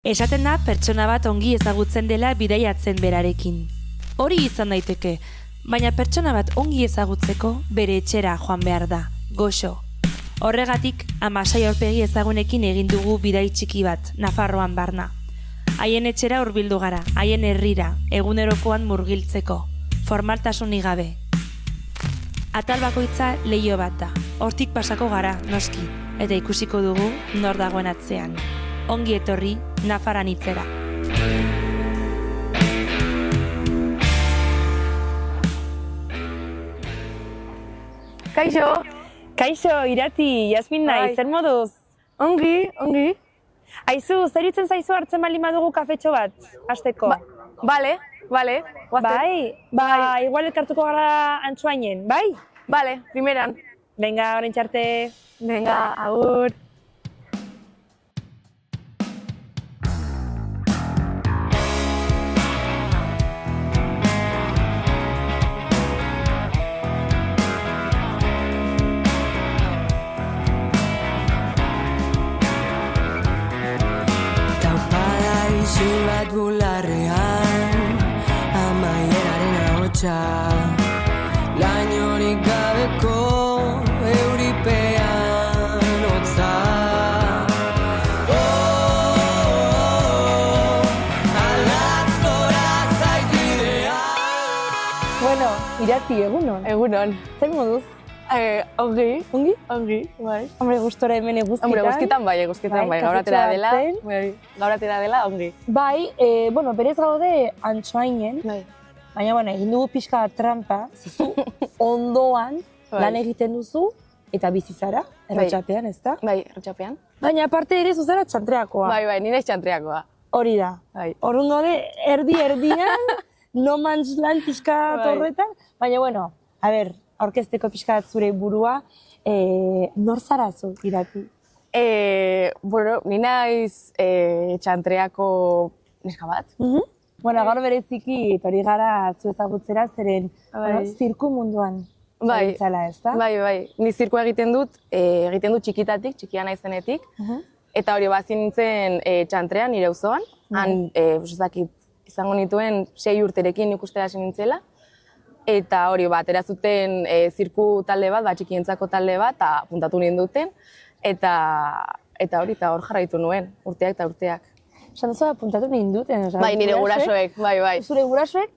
Esaten da pertsona bat ongi ezagutzen dela bidaiatzen berarekin. Hori izan daiteke, baina pertsona bat ongi ezagutzeko bere etxera joan behar da, goxo. Horregatik, Amasai aurpegi ezagunekin egin dugu bidai txiki bat, Nafarroan barna. Haien etxera hurbildu gara, haien herrira, egunerokoan murgiltzeko, formaltasunik gabe. Atal bakoitza leiho bat da, hortik pasako gara, noski, eta ikusiko dugu nor dagoen atzean. Ongi etorri, Nafaran hitzera. Kaixo! Kaixo, Irati, Jasmin naiz, zer moduz? Ongi. Aizu, zer itzen zaizu hartzen bali madugu kafetxo bat, hasteko? Bale, Bai, igual elkartuko gara Antsoainen, bai? Bale, primeran. Venga, orain txarte. Venga, agur. Isil bat bularrean, amaieraren ahotsa, lainorik gabeko euripean hotza. Aldatzkora zaitidea. Bueno, Irati, egunon. Egunon. Zer moduz? Ongi. Ongi? Bai. Hombre, gustora hemen eguzkitan. Hombre, eguzkitan bai, gaur atera dela. Gaur atera dela, ongi. Bai, berez gaude Antsoainen, Bai. baina, egin dugu pixka trampa, zizu, ondoan lan egiten duzu, eta bizi zara, erratxapean, ez da? Bai, erratxapean. Baina aparte ere zuzara txantreakoa. Bai, nire txantreakoa. Hori da. Bai. Orrun gaude, erdian, no man's land pixka horretan, baina, a ber, aurkezteko pixka zure burua, nor zara zu, Irati? Ni naiz txantreako neska bat. Gaur bereziki etorri gara zu ezagutzera, zeren zirku munduan zabiltzala, ez da? Bai. Ni zirkua egiten dut txikitatik, txikia naizenetik. Eta hori bazin nintzen txantrean, nire auzoan. Han, izango nituen 6 urterekin ikustera hasi nintzela. Eta hori atera zuten zirku talde bat, txikientzako talde bat, eta puntatu ninduten. Eta hor jarraitu nuen, urteak eta urteak. Esan duzu puntatu ninduten? Bai, nire gurasoek, bai. Zure gurasoek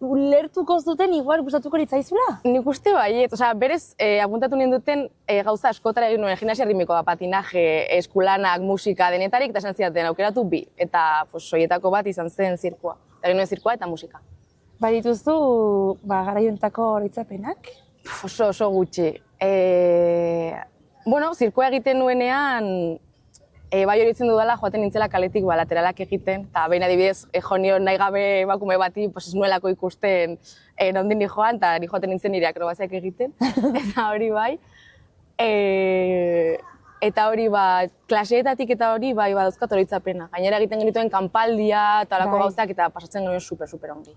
ulertuko zuten igual gustatuko litzaizula? Nik uste bai, berez apuntatu ninduten gauza askotara egin nuen, gimnasia ritmikoa, patinaje, eskulanak, musika, denetarik, eta esan zidaten aukeratu bi. Eta soietako bat izan zen zirkua. Eta egin nuen zirkua eta musika. Badituzu garaiontako horitzapenak? Oso gutxi. Zirkua egiten nuenean, bai horitzen dudala joaten nintzela kaletik lateralak egiten, eta behin adibidez, jo nion nahi gabe emakume bati ez nuelako ikusten nondin ni joan, eta ni joaten nintzen nire akrobaziak egiten, eta hori bai. Eta hori klaseetatik eta hori bai dauzkat horitzapena. Gainera egiten genituen kanpaldia eta horako gauzak eta pasatzen genuen super ongi.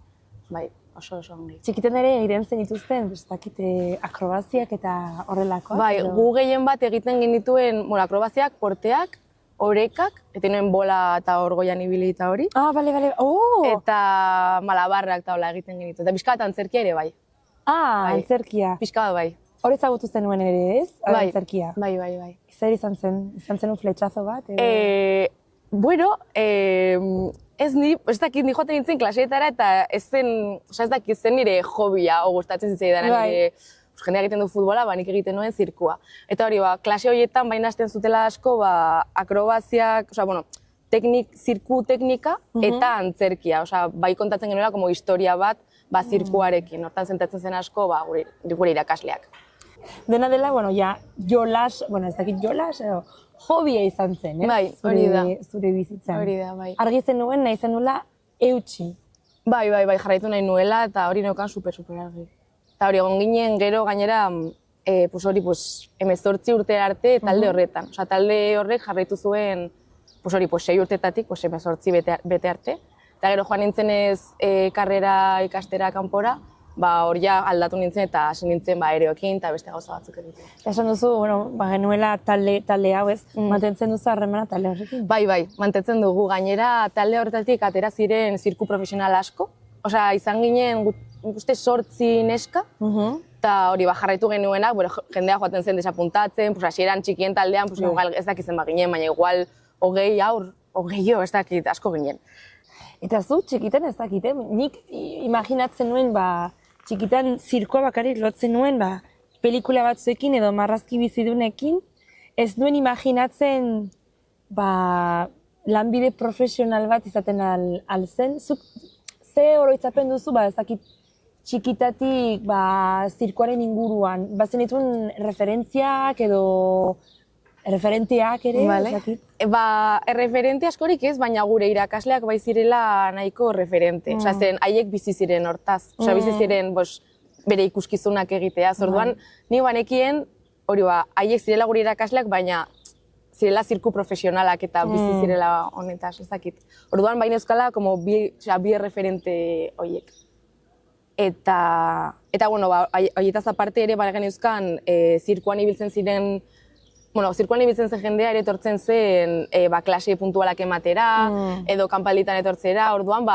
Bai, oso ongi. Txikiten ere egiten zen dituzten, akrobaziak eta horrelakoak? Bai, gu gehien bat egiten genituen akrobaziak, porteak, orekak, eta nuen bola eta orgoian ibili eta hori. Bale. Eta malabarrak eta hola egiten genituen. Eta pixka bat antzerkia ere bai. Antzerkia. Pixka bat bai. Hor ezagutu zenuen ere, ez? Antzerkia. Bai. Zer izan zen? Izan zen un fletxazo bat? Ez dakit ni joaten nintzen klaseetara eta ez dakit zen nire hobia gustatzen zitzaidan. Jendea egiten du futbola, nik egiten nuen zirkua. Eta hori, klase horietan baina hasten zutela asko akrobaziak, zirku teknika eta antzerkia. Bai kontatzen genuela como historia bat zirkuarekin. Hortan zentatzen zen asko gure irakasleak. Dena dela, jolas, ez dakit jolas, hobia izan zen, ez? Bai, hori da. Zure bizitzan. Hori da, bai. Argi zen nuen, nahi zen nuela eutxi. Bai, jarraitu nahi nuela eta hori neukan super argi. Eta hori, egon ginen gero gainera, 18 urte arte talde horretan. Talde horrek jarraitu zuen, 6 urtetatik, 18 bete arte. Eta gero joan nintzenez karrera ikastera kanpora, hor ja aldatu nintzen eta hasi nintzen aereoekin eta beste gauza batzuk egiten. Eta esan duzu, genuela talde hau ez, mantentzen duzu harremana talde horrekin? Bai, mantentzen dugu. Gainera talde horretatik atera ziren zirku profesional asko. Osea, izan ginen, nik uste 8 neska, eta hori jarraitu genuenak, jendea joaten zen desapuntatzen, hasieran txikien taldean, igual ez dakitzen baginen, baina igual 20 haur, 20 ez dakit, asko ginen. Eta zu, txikitan ez dakit, nik imaginatzen nuen, txikitan zirkoa bakarrik lotzen nuen, pelikula batzuekin edo marrazki bizidunekin, ez nuen imaginatzen, lanbide profesional bat izaten alzen. Zuk, ze oroitzapen duzu, ez dakit, txikitatik zirkoaren inguruan, zenituen referentziak edo referenteak ere, ez dakit? Referente askorik ez, baina gure irakasleak bai zirela nahiko referente. Osea, zen haiek bizi ziren hortaz. Osea, bizi ziren bere ikuskizunak egitea. Orduan, ni banekien, hori haiek zirela gure irakasleak, baina zirela zirku profesionalak eta bizi zirela honetaz, ez dakit. Orduan, baina euskala, bi referente horiek. Eta horietaz aparte ere, baina euskan, zirkuan ibiltzen ziren, zirkuan ibiltzen zen jendea ere etortzen zen klase puntualak ematera, edo kanpalditan etortzera, orduan,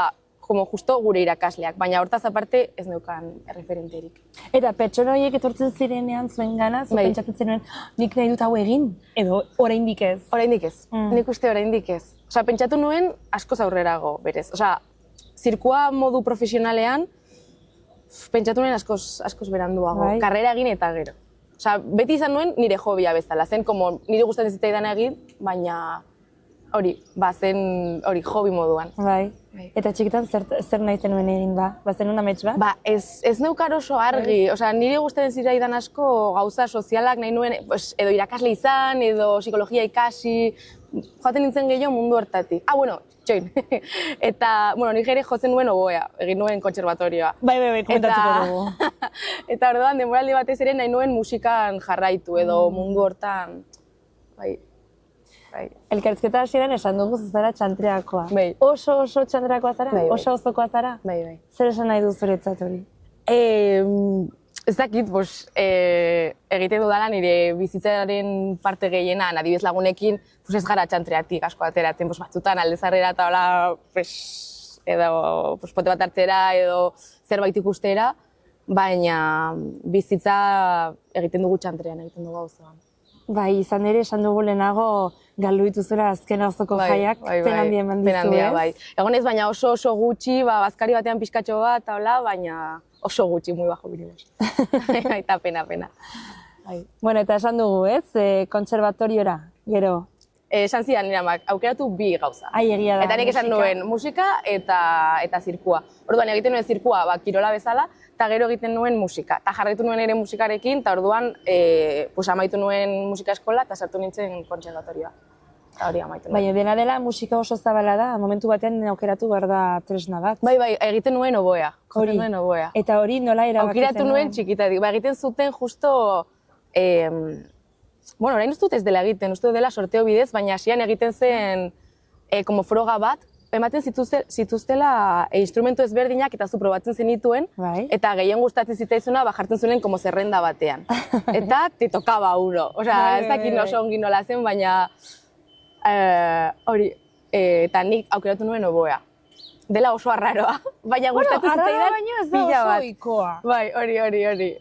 justo gure irakasleak, baina hortaz aparte ez neukan referenterik. Eta pertsona horiek etortzen zirenean zuen gana, zu pentsatzen zenuen, nik nahi dut hau egin, edo oraindik ez? Oraindik ez, nik uste oraindik ez. Osea, pentsatu nuen askoz aurrerago berez. Osea, zirkua modu profesionalean, pentsatu nuen askoz beranduago, karrera egin eta gero. Osea, beti izan nuen nire hobia bezala, zen nire gustatzen zitzaidan egin, baina hori, zen hori hobi moduan. Bai. Eta txikitan zer nahi zenuen egin zenuen amets bat? Ez neukar oso argi, osea, nire gustatzen zitzaidan asko gauza sozialak nahi nuen, edo irakasle izan, edo psikologia ikasi, joaten nintzen gehiago mundu hortatik. Txoin. Eta, nik ere jotzen nuen oboea, egin nuen kontserbatorioa. Bai, komentatuko dugu. Eta orduan, denboraldi batez ere nahi nuen musikan jarraitu, edo mundu hortan, bai. Elkarrizketa hasieran esan dugu zara txantreakoa. Bai. Oso txantreakoa zara? Bai. Oso ozokoa zara? Bai. Zer esan nahi du zuretzat hori? Ez dakit, egiten dudala nire bizitzaren parte gehiena, adibidez lagunekin, ez gara txantreatik asko ateratzen, batzutan aldezarrera eta hola, edo pote bat hartzera, edo zerbait ikustera, baina bizitza egiten dugu txantrean, egiten dugu gauzoan. Bai, izan ere, esan dugu lehenago galdu dituzula azken auzoko jaiak, penandi eman dizu, ez? Egon ez, baina oso gutxi, bazkari batean pizkatxo bat, baina oso gutxi, muy bajo biribos. Eta pena. Bueno, eta esan dugu, ez? Kontserbatoriora, gero? Esan zidan nire amak, aukeratu bi gauza. Egia da, eta nik esan nuen musika eta zirkua. Orduan egiten nuen zirkua kirola bezala, eta gero egiten nuen musika. Eta jarraitu nuen ere musikarekin, eta orduan amaitu nuen musika eskola eta sartu nintzen kontserbatorioa. Eta hori amaitu nuen. Baina dena dela musika oso zabala da, momentu batean aukeratu behar da tresna bat. Bai, egiten nuen oboea. Eta hori nola erabakitzen? Aukeratu nuen txikitatik. Egiten zuten justo... orain uste dut ez dela egiten, uste dut dela sorteo bidez, baina hasian egiten zen froga bat, ematen zituztela instrumentu ezberdinak eta zu probatzen zenituen, eta gehien gustatzen zitzaizuna jartzen zuen zerrenda batean. Eta te tokaba uno. Osea, ez dakit oso ongi nola zen, baina hori, eta nik aukeratu nuen oboea. Dela oso arraroa, baina gustatzen zitzaidan baina ez da oso ikoa. Bai, hori.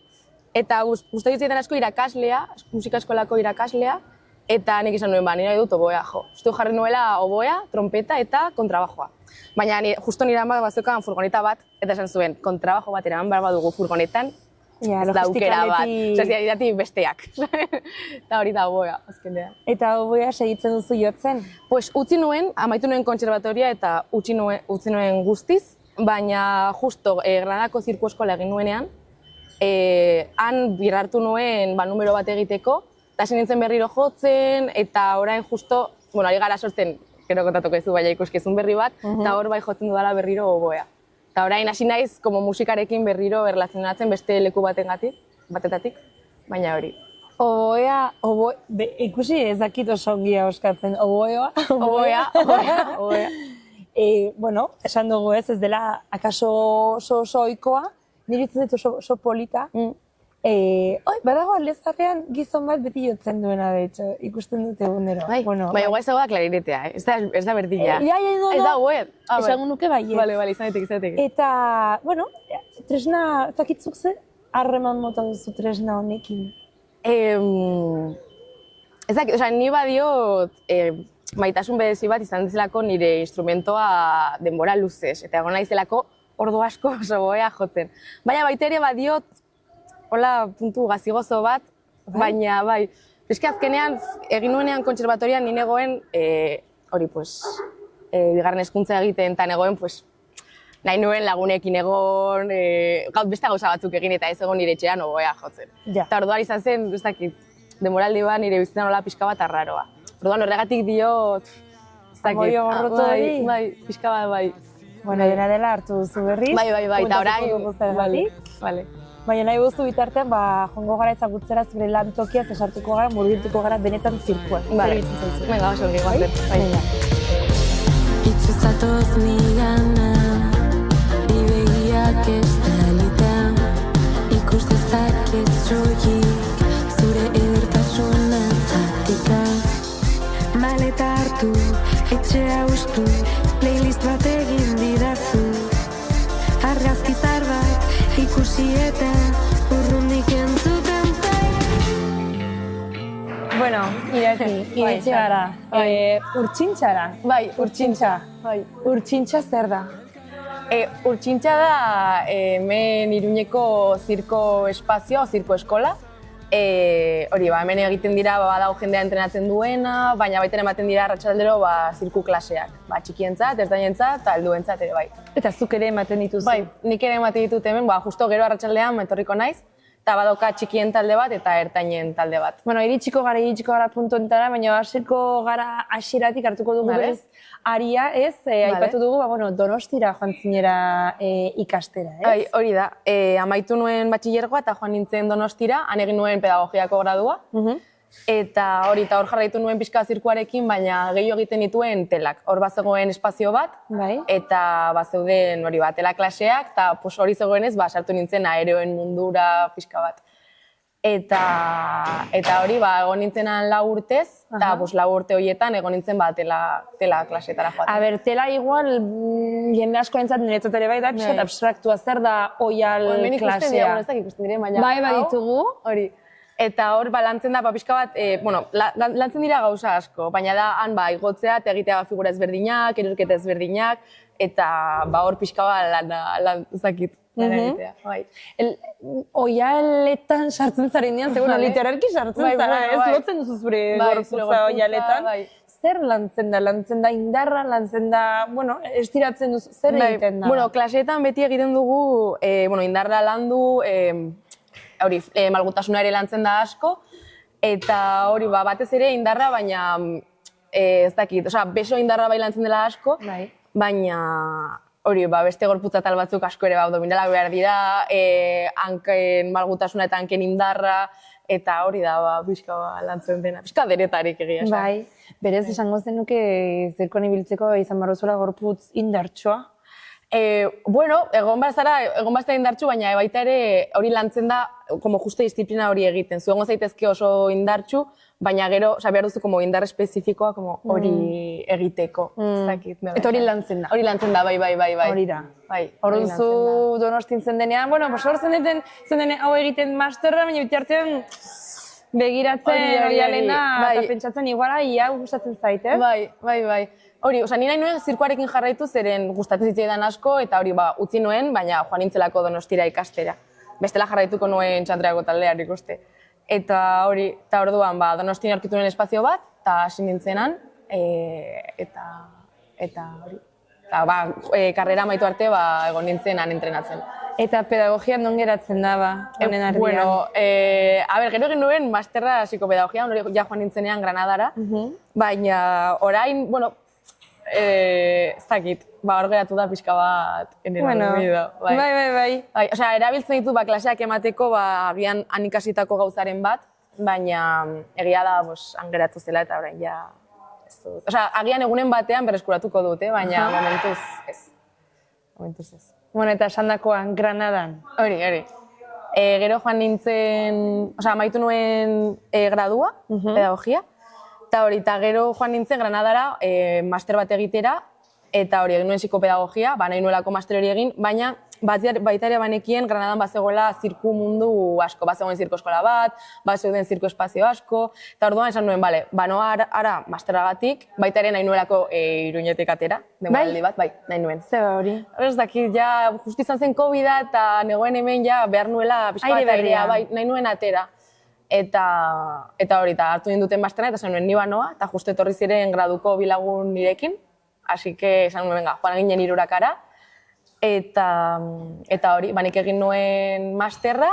Eta gustatzen zitzaidan asko irakaslea, musika eskolako irakaslea, eta nik izan nuen nire dut oboea jo. Uste jarri nuela oboea, trompeta eta kontrabajoa. Baina justo nire amak bazeukan furgoneta bat, eta esan zuen, kontrabajo bat eraman behar badugu furgonetan, ez da aukera bat. Osea, didati besteak. Eta hori da oboea, azkenean. Eta oboea segitzen duzu jotzen? Pues utzi nuen, amaitu nuen kontserbatoria eta utzi nuen guztiz, baina justo Granadako zirku eskola egin nuenean, han birartu nuen numero bat egiteko, eta hasi nintzen berriro jotzen, eta orain justo, ari gara sortzen, gero kontatuko ez du, baina ikuskizun berri bat, eta hor bai jotzen dudala berriro oboea. Eta orain hasi naiz, musikarekin berriro erlazionatzen beste leku batetatik, baina hori. Oboea, ikusi ez dakit oso ongia oskatzen, oboea. Bueno, esan dugu ez dela akaso oso ohikoa, nire itzen dut oso polita. Badago aldezarrean gizon bat beti jotzen duena, de hecho, ikusten dute egunero. Baina igual ez dagoa klarinetea, ez da berdina. Ez da guet. Esango nuke baiet. Bale, izanetik. Eta, bueno, tresna, zakitzuk ze, harreman mota duzu tresna honekin. Ez dakit, ni badiot, maitasun berezi bat izan zelako nire instrumentoa denbora luzez, eta egon naizelako ordu asko oso goea jotzen. Baina baita ere badiot, hola puntu gazigozo bat, baina bai, eski azkenean egin nuenean kontserbatorian ni negoen, hori pues, bigarren hezkuntza egiten, eta negoen, pues, nahi nuen lagunekin egon, beste gauza batzuk egin eta ez egon nire etxean ogoea jotzen. Eta orduan izan zen, ez dakit, demoraldi bat nire bizitzen hola pixka bat arraroa. Orduan horregatik diot, ez dakit. Amoio gorrotu hori? Bai, pixka bat bai. Bueno, dela hartu duzu berriz. Bai, eta orain, vale. Baina nahi guztu bitartean, joango gara ezagutzera zure lan tokiaz esartuko gara, murgiltuko gara benetan zirkuan. Vale, venga, oso ongi guazen. Itxuzatoz nigana, ibegiak estalitan, ikus dezaket soilik, zure edertasuna zatika. Maleta hartu, etxea ustu, playlist bat egin didazu. Argazki zar bat, ikusi eta urrundik entzuten zain. Bueno, iretxe gara. Urtsintxara. Bai, urtsintxa. Urtsintxa zer da? Urtsintxa da hemen Iruñeko zirko espazioa, zirko eskola. Hori, hemen egiten dira badago jendea entrenatzen duena, baina baita ematen dira arratsaldero zirku klaseak. Txikientzat, ertainentzat eta helduentzat ere bai. Eta zuk ere ematen dituzu? Bai, nik ere ematen ditut hemen, justo gero arratsaldean etorriko naiz, eta badauka txikien talde bat eta ertainen talde bat. Bueno, iritsiko gara puntu entara, baina hasiko gara hasieratik hartuko dugu berez aria, ez? Aipatu dugu, Donostira joan zinera ikastera, ez? Bai, hori da. Amaitu nuen batxilergoa eta joan nintzen Donostira, han egin nuen pedagogiako gradua. Eta hor jarraitu nuen pixka zirkuarekin, baina gehiago egiten dituen telak. Hor bazegoen espazio bat, eta bazeuden tela klaseak, eta hori zegoenez sartu nintzen aeroen mundura pixka bat. Eta hori egon nintzenan 4 urtez, eta 4 urte horietan egon nintzen tela klasetara joaten. A ber, tela igual jende asko entzat niretzat ere bai da, pixkat abstraktua zer da oial klasea. Bai, ditugu. Hori. Eta hor lantzen da pixka bat, lantzen dira gauza asko, baina da han igotzea eta egitea figura ezberdinak, erorketa ezberdinak, eta hor pixka bat lan zakit. Oialetan sartzen zaren dian, seguro literalki sartzen zara, ez? Lotzen duzu zure gorputza oialetan. Zer lantzen da indarra, lantzen da, estiratzen duzu, zer egiten da? Klaseetan beti egiten dugu, indarra landu, hori, malgutasuna ere lantzen da asko, eta hori, batez ere indarra, baina ez dakit, beso indarra bai lantzen dela asko, baina hori, beste gorputza tal batzuk asko ere abdominalak behar dira, hanken malgutasuna eta hanken indarra, eta hori da, pixka lantzen dena, pixka deretarik egia. Bai, berez esango zenuke zirkoan ibiltzeko izan barrozuela gorputz indartsua? Egon bazara indartsu, baina baita ere hori lantzen da justo disiplina hori egiten. Zuengo zaitezke oso indartsu, baina gero behar duzu indar espezifikoa hori egiteko. Eta hori lantzen da? Hori lantzen da, bai. Hori da. Hori zu Donostin zen denean, hor zen den hau egiten masterra, baina bitartean begiratzen oialena eta pentsatzen iguala ia gustatzen zaitez? Bai. Hori, ni nahi nuen zirkuarekin jarraitu zeren gustatzen zitzaidan asko eta hori utzi nuen, baina joan nintzelako Donostira ikastera. Bestela jarraituko nuen Txandreako taldean ikuste. Eta hori, eta orduan Donostin aurkitu nuen espazio bat, eta hasi nintzenan, eta hori. Karrera amaitu arte egon nintzenan entrenatzen. Eta pedagogia non geratzen da, honen ardian? Gero egin nuen masterra psikopedagogia, hori joan nintzenean Granadara, baina orain, ez dakit, hor geratu da pixka bat eneroido. Bai. Erabiltzen ditu klaseak emateko agian han ikasitako gauzaren bat, baina egia da han geratu zela eta orain ja ez dut. Agian egunen batean berreskuratuko dut, baina momentuz ez. Bueno, eta esandakoan, Granadan. Hori. Gero joan nintzen, amaitu nuen gradua, pedagogia, eta gero joan nintzen Granadara master bat egitera, eta hori egin nuen psikopedagogia, nahi nuelako master hori egin, baina baita ere banekien Granadan bazegoela zirku mundu asko, bazegoen zirko eskola bat, bazegoen zirko espazio asko, eta orduan esan nuen, noa ara masteragatik, baita ere nahi nuelako Iruñetik atera, denboraldi bat, nahi nuen. Zeba hori? Ez dakit, ja, justu izan zen COVID-a eta negoen hemen ja behar nuela pixka bat airea, nahi nuen atera. Eta hori, hartu ninduten mastera, eta esan nuen ni noa, eta justu etorri ziren graduko bilagun nirekin, así que esan nuen, joan ginen Hirurakara, eta hori, nik egin nuen masterra,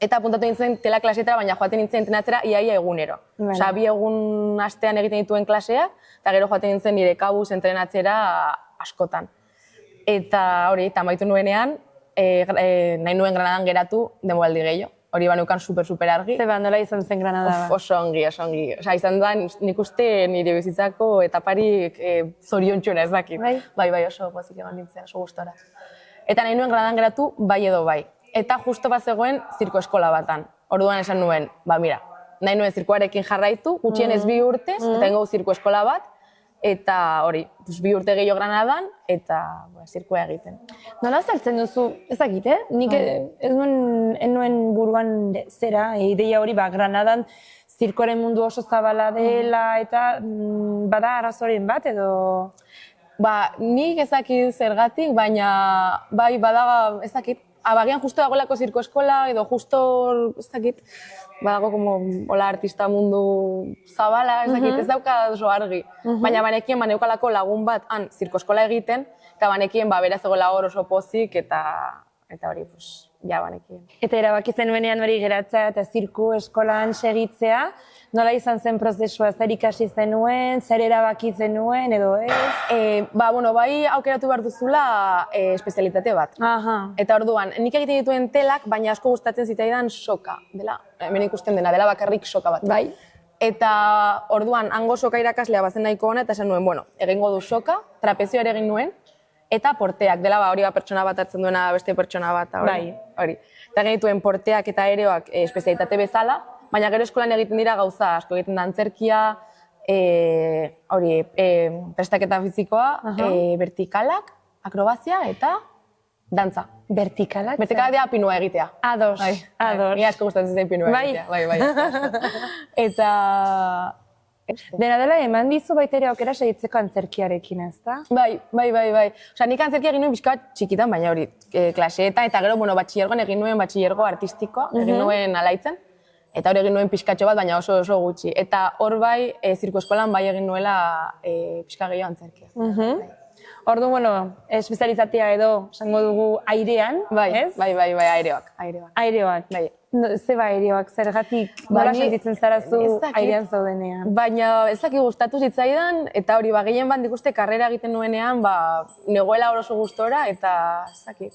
eta apuntatu nintzen tela klasetara, baina joaten nintzen entrenatzera iaia egunero. Osa, 2 egun astean egiten dituen klaseak, eta gero joaten nintzen nire kabuz entrenatzera askotan. Eta hori, eta amaitu nuenean, nahi nuen Granadan geratu denboraldi gehiago. Hori banukan super argi. Zeba, nola izan zen Granada ba? Oso ongi. Osa, izan da, nik uste nire bizitzako etaparik zoriontxuna ez dakit. Bai, oso pozik egon nintzen, oso gustora. Eta nahi nuen Granadan geratu bai edo bai. Eta justo bat zegoen zirko eskola batan. Orduan esan nuen, nahi nuen zirkoarekin jarraitu, gutxienez 2 urtez, eta ingo zirko eskola bat, eta hori, 2 urte gehiago Granadan, eta zirkoa egiten. Nola zartzen duzu, ez dakit, nik ez nuen buruan zera, ideia hori, Granadan zirkoaren mundu oso zabala dela, eta bada arazoren bat, edo... Nik ez dakit zergatik, baina bai badaga, ez dakit, bagian justo dagoelako zirko eskola, edo justo, ez dakit, badago como hola artista mundu zabala, ez dakit, ez dauka oso argi. Baina banekien baneukalako lagun bat han zirko eskola egiten, eta banekien beraz egoela hor oso pozik, eta hori, ja banekien. Eta erabaki zenuenean hori geratzea eta zirku eskolan segitzea, nola izan zen prozesua, zer ikasi zenuen, zer erabaki zenuen, edo ez? Bai aukeratu behar duzula espezialitate bat. Eta orduan, nik egiten dituen telak, baina asko gustatzen zitzaidan soka, dela, hemen ikusten dena, dela bakarrik soka bat. Bai. Eta orduan, hango soka irakaslea bazen nahiko ona, eta esan nuen, egingo du soka, trapezio ere egin nuen, eta porteak, dela hori pertsona bat hartzen duena beste pertsona bat. Bai. Eta genituen porteak eta aereoak espezialitate bezala, baina gero eskolan egiten dira gauza asko, egiten da antzerkia, prestaketa fizikoa, vertikalak, akrobazia eta dantza. Vertikalak? Vertikalak dira pinua egitea. Ados. Ni asko gustatzen zen pinua egitea. Bai. Eta... Dena dela, eman dizu baita ere aukera segitzeko antzerkiarekin, ez da? Bai. Osa, nik antzerkia egin nuen pixka txikitan, baina hori, klaseetan, eta gero, batxillergoan egin nuen batxillergo artistikoa, egin nuen alaitzen, eta hori egin nuen pixkatxo bat, baina oso gutxi. Eta hor bai, zirko eskolan bai egin nuela pixka gehiago antzerkia. Ordu, espezializatea edo, esango dugu airean, ez? Bai, aireoak. Aireoak. Zeba aireoak, zergatik, nola sentitzen zarazu airean zaudenean? Baina ez dakit gustatu zitzaidan, eta hori, gehien bat ikuste karrera egiten nuenean, negoela oso gustora, eta ez dakit,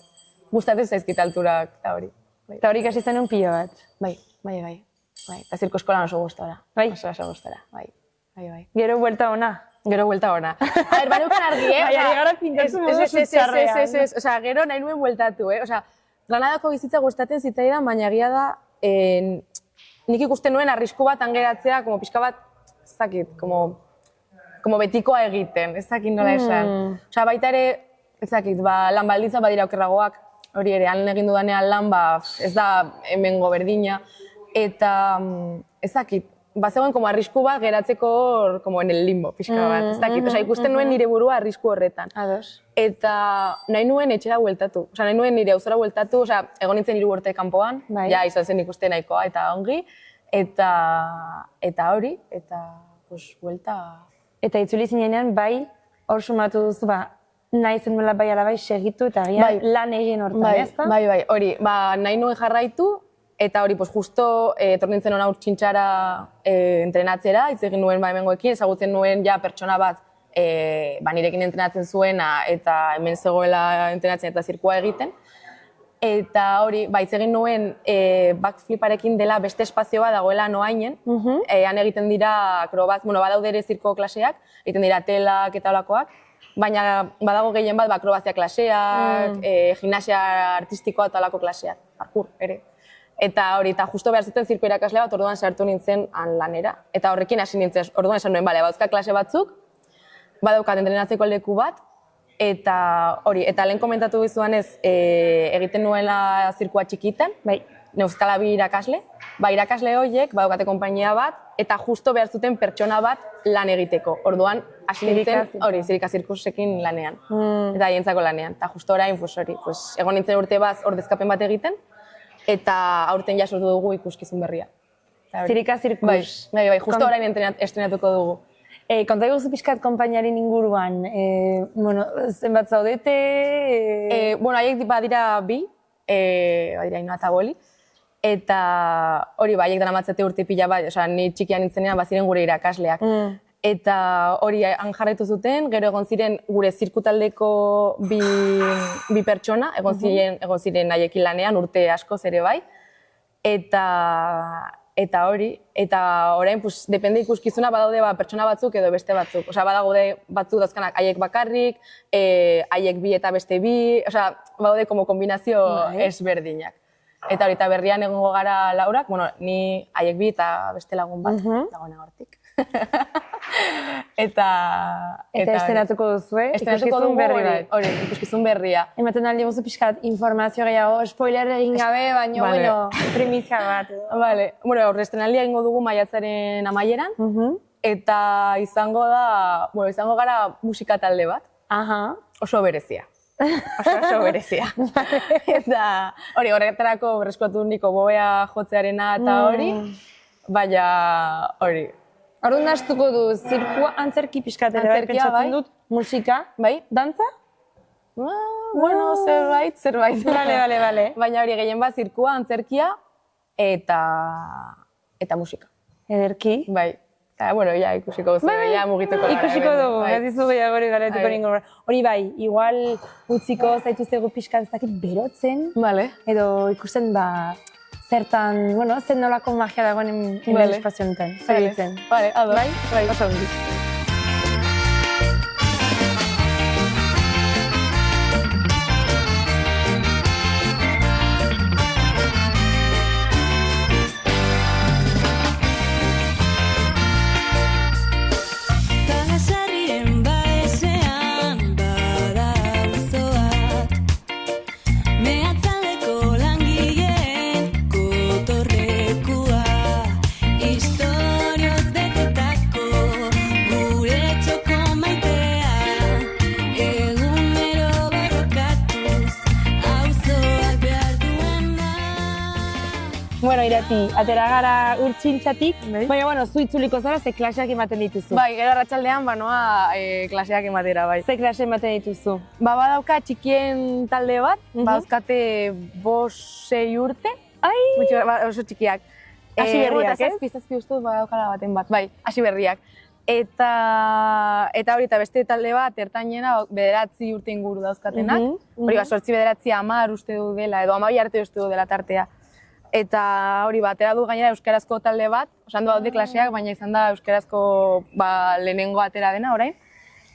gustatzen zaizkit alturak, eta hori. Eta hori ikasi zenun pilo bat? Bai. Eta zirko eskolan oso gustora. Bai? Oso gustora, bai. Gero buelta ona? Gero buelta ona. A ber, baneukan argi, Bai, ari gara pintatu modu zutxarrean. Osa, gero nahi nuen bueltatu, Osa, Granadako bizitza gustatzen zitzaidan, baina egia da, nik ikusten nuen arrisku bat angeratzea, como pixka bat, ez dakit, como betikoa egiten, ez dakit nola esan. Osa, baita ere, ez dakit, lan baldintza badira okerragoak, hori ere, han egin dudanean lan, ez da hemengo berdina, eta ez dakit, bazegoen como arrisku bat geratzeko hor, como en el limbo, pixka bat, ez dakit. Osa, ikusten nuen nire burua arrisku horretan. Ados. Eta nahi nuen etxera bueltatu. Osa, nahi nuen nire auzora bueltatu, osa, egon nintzen 3 urte kanpoan, ja, izan zen ikusten nahikoa eta ongi, eta hori, eta, buelta... Eta itzuli zinenean, bai, hor sumatu duzu, nahi zenuela bai alabai segitu, eta lan egin hortan, ez da? Bai, hori, nahi nuen jarraitu, eta hori, justo, etornintzen hona urtsintxara entrenatzera, hitz egin nuen hemengoekin, ezagutzen nuen ja pertsona bat nirekin entrenatzen zuena, eta hemen zegoela entrenatzen eta zirkua egiten. Eta hori, hitz egin nuen backfliparekin dela beste espazioa dagoela Noainen, han egiten dira badaude ere zirko klaseak, egiten dira telak eta olakoak, baina badago gehien bat akrobazia klaseak, gimnasia artistikoa eta alako klaseak, parkour ere. Eta hori, eta justo behar zuten zirko irakasle bat, orduan sartu nintzen lanera. Eta horrekin hasi nintzen, orduan esan nuen, badauzka klase batzuk, badaukat entrenatzeko leku bat, eta hori, eta lehen komentatu bizuanez, egiten nuela zirkoa txikitan, neuzkala bi irakasle, irakasle horiek, badaukate konpainia bat, eta justo behar zuten pertsona bat lan egiteko. Orduan, hasi nintzen, hori, Zirika zirkusekin lanean, eta hientzako lanean. Eta justo orain, egon nintzen urte bat ordezkapen bat egiten, eta aurten ja sortu dugu ikuskizun berria. Zirika zirkus. Bai, justo orain estrenatuko dugu. Konta eguzu pixkat konpainaren inguruan, zenbat zaudete? Haiek badira bi, badira Ainhoa eta Goli, eta hori haiek daramatzate urte pila bat, ni txikian nintzenean baziren gure irakasleak. Eta hori han jarraitu zuten, gero egon ziren gure zirkutaldeko bi pertsona, egon ziren haiekin lanean urte askoz ere bai, eta hori, eta orain, depende ikuskizuna badaude pertsona batzuk edo beste batzuk. Badaude batzuk dauzkanak haiek bakarrik, haiek bi eta beste bi, badaude kombinazio ezberdinak. Eta hori, eta berrian egongo gara Laurak, ni haiek bi eta beste lagun bat, dagoena hortik. Eta estrenatuko duzu, ikuskizun berri bat. Hori, ikuskizun berria. Ematen aldi guzu pixkat informazio gehiago, spoiler egin gabe, baina, premizia bat. Bale, estrenalia egingo dugu maiatzaren amaieran, eta izango gara musika talde bat, oso berezia. Oso berezia. Eta hori, horretarako berreskuratu niko bobea jotzearena eta hori, baina hori. Orduan hastuko du, zirkua antzerki pixkat ere pentsatzen dut, musika, dantza? Zerbait. Bale. Baina hori gehien bat zirkua, antzerkia eta musika. Ederki? Bai. Eta, ja ikusiko duzu, ja mugituko gara. Ikusiko dugu, ez izu gehiago hori galetiko ningu. Hori bai, igual utziko zaitu zego pixkat ez dakit berotzen, edo ikusten zertan, zen nolako magia dagoen hemen espazio honetan. Zer ditzen? Bai, oso ongi. Irati, atera gara urtsintzatik, baina zu itzuliko zara ze klaseak ematen dituzu. Bai, gero arratsaldean banoa klaseak ematera, bai. Ze klase ematen dituzu? Badauka txikien talde bat, badauzkate 5-6 urte, oso txikiak. Hasi berriak, ez? Zazpi ustuz badaukala baten bat, bai, hasi berriak. Eta hori, eta beste talde bat, ertainera 9 urte inguru dauzkatenak. Hori, 8-9-10 uste du dela, edo 12 arte uste du dela tartea. Eta hori, atera du gainera euskarazko talde bat, osan du daude klaseak, baina izan da euskarazko lehenengo atera dena orain.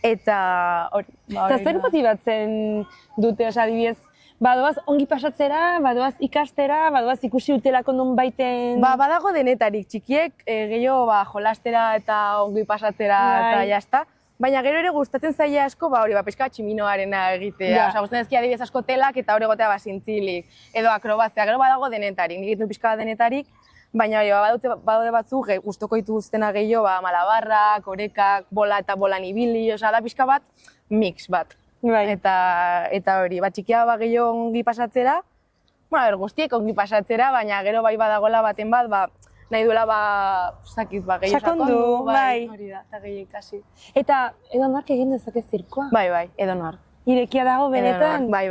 Eta hori. Eta zer motibatzen dute, adibidez, badoaz ongi pasatzera, badoaz ikastera, badoaz ikusi utelako non baiten... Badago denetarik, txikiek gehiago jolastera eta ongi pasatzera eta jazta. Baina gero ere gustatzen zaila asko, pixka tximinoarena egitea. Gustatzen ezkia adibidez asko telak eta hori egotea zintzilik. Edo akrobazia, gero badago denetarik, nik egiten pixka denetarik. Baina badaude batzuk gustoko dituztena gehiago, malabarrak, orekak, bola eta bolan ibili, da pixka bat, mix bat. Eta hori, txikia gehiago ongi pasatzera, guztiek ongi pasatzera, baina gero badagoela baten bat, nahi duela gehiago sakondu, hori da, eta gehiago ikasi. Eta edo nork egin dezake zirkoa? Bai, edo nor. Irekia dago benetan? Bai.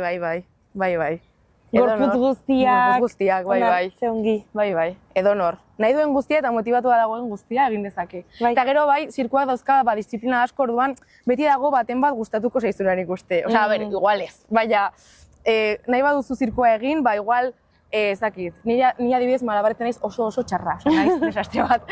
Gorputz guztiak, bai. Ze ongi. Bai, edo nor. Nahi duen guztia eta motibatua dagoen guztia egin dezake. Eta gero zirkoak dauzka disiplina asko orduan, beti dago baten bat gustatuko zaizunaren ikuste. Igual ez, baina nahi baduzu zirkoa egin, igual ez dakit, ni adibidez malabaretan naiz oso txarra, naiz desastre bat.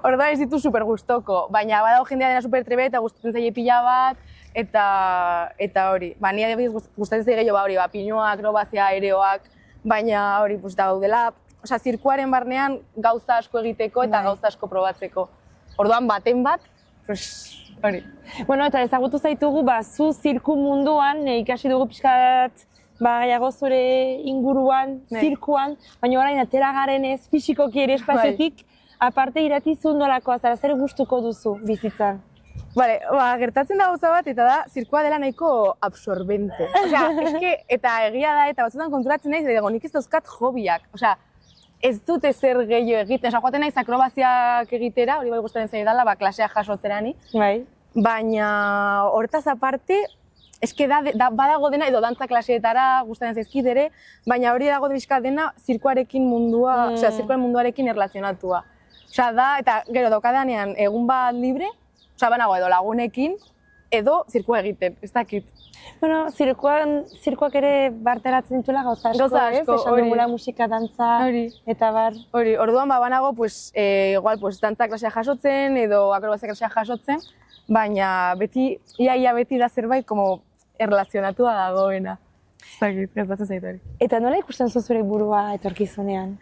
Orduan ez ditu super gustoko, baina badago jendea dena super trebe eta gustatzen zaie pila bat, eta hori. Ba, ni adibidez gustatzen zaie gehiago hori, pinua, akrobazia, aereoak, baina hori, daudela, osea, zirkuaren barnean gauza asko egiteko eta gauza asko probatzeko. Orduan baten bat, hori. Bueno, eta ezagutu zaitugu, zu zirku munduan, ikasi dugu pixkat, gehiago zure inguruan, zirkuan, baina orain atera garenez, fisikoki ere espaziotik, aparte iratizun nolakoa, zara zer gustuko duzu bizitzan? Vale, gertatzen da gauza bat, eta da, zirkua dela nahiko absorbente. Osea, eta egia da, eta batzutan konturatzen naiz, eta nik ez dauzkat hobiak. Osea, ez dut ezer gehiago egiten. Osea, joaten naiz akrobaziak egitera, hori bai gustatzen zaio dela, klaseak jasotzerani. Bai. Baina hortaz aparte, badago dena, edo dantza klaseetara gustatzen zaizkit ere, baina hori dago bizka dena zirkuarekin mundua, osea, zirkuaren munduarekin erlazionatua. Osea, da, eta gero daukadenean egun bat libre, osea, banago edo lagunekin, edo zirkua egiten, ez dakit. Bueno, zirkuak ere barteratzen dituela gauza asko, ez? Esan dugula musika, dantza, eta bar. Hori, orduan banago, igual, dantza klasea jasotzen, edo akrobazia klasea jasotzen, baina beti, ia beti da zerbait, como erlazionatua dagoena. Ez dakit, gertatzen zait hori. Eta nola ikusten zure burua etorkizunean?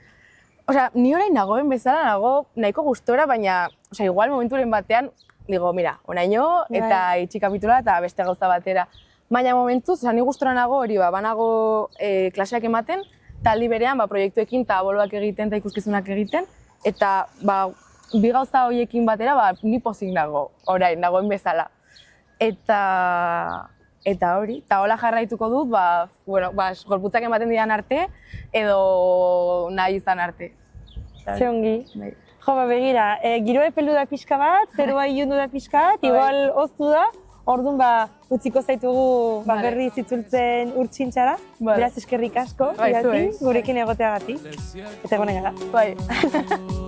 Osea, ni orain nagoen bezala nago nahiko gustora, baina, osea, igual momenturen batean, digo, mira, onaino, eta itxi kapitula eta beste gauza batera. Baina momentuz, ni gustora nago hori, banago klaseak ematen, eta aldi berean proiektuekin eta boloak egiten eta ikuskizunak egiten, eta bi gauza horiekin batera ni pozik nago, orain, nagoen bezala. Eta hori, eta hola jarraituko dut, gorputzak ematen didan arte, edo nahi izan arte. Ze ongi. Jo, begira, giroa epeldu da pixka bat, zerua ilundu da pixka bat, igual oztu da, orduan utziko zaitugu berri zitzultzen urtsintxara, beraz eskerrik asko, gurekin egoteagatik, eta egonen gara. Bai.